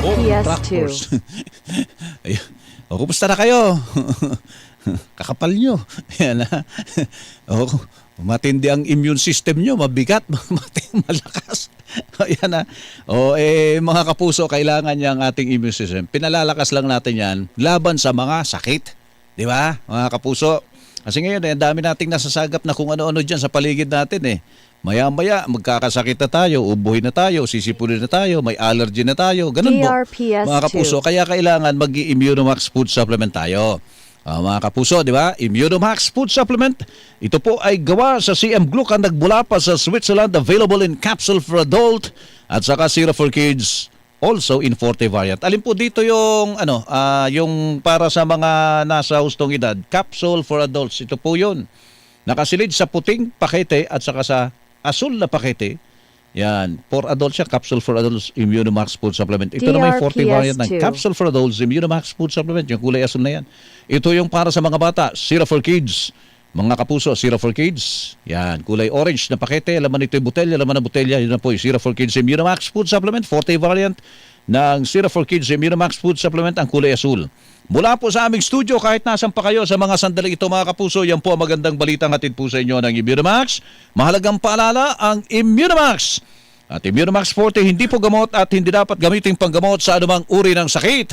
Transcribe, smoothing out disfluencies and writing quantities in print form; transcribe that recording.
DRPS2. Ayun. O, kumusta na kayo? Kakapal nyo. Yan na. O, matindi ang immune system nyo, mabigat, malakas. Yan na. O, mga kapuso, kailangan niya ang ating immune system. Pinalalakas lang natin yan laban sa mga sakit. Di ba, mga kapuso? Kasi ngayon, ang dami nating nasasagap na kung ano-ano dyan sa paligid natin eh. Maya-maya, magkakasakit na tayo, ubuhin na tayo, sisipunin na tayo, may allergy na tayo. Ganun po, DRPS2. mga kapuso. Kaya kailangan mag-Immunomax food supplement tayo. Mga kapuso, di ba? Immunomax food supplement. Ito po ay gawa sa CM Glucan, nagbula pa sa Switzerland, available in capsule for adult at saka syrup for kids, also in 40 variant. Alin po dito yung yung para sa mga nasa hustong edad, capsule for adults. Ito po 'yun. Nakasilid sa puting pakete at saka sa asul na pakete. Yan, for adults siya, capsule for adults, Immunomax food supplement. Ito naman yung 40 variant ng capsule for adults, Immunomax food supplement, yung kulay asul na yan. Ito yung para sa mga bata, syrup for kids. Mga kapuso, syrup for kids. Yan, kulay orange na pakete, laman ito yung botelya, laman ng botelya, yun na po yung syrup for kids, Immunomax food supplement, 40 variant ng syrup for kids, Immunomax food supplement, ang kulay asul. Mula po sa aming studio, kahit nasan pa kayo sa mga sandali ito mga kapuso, yan po ang magandang balitang hatid po sa inyo ng Immunomax. Mahalagang paalala, ang Immunomax. At Immunomax 40 hindi po gamot at hindi dapat gamitin panggamot sa anumang uri ng sakit.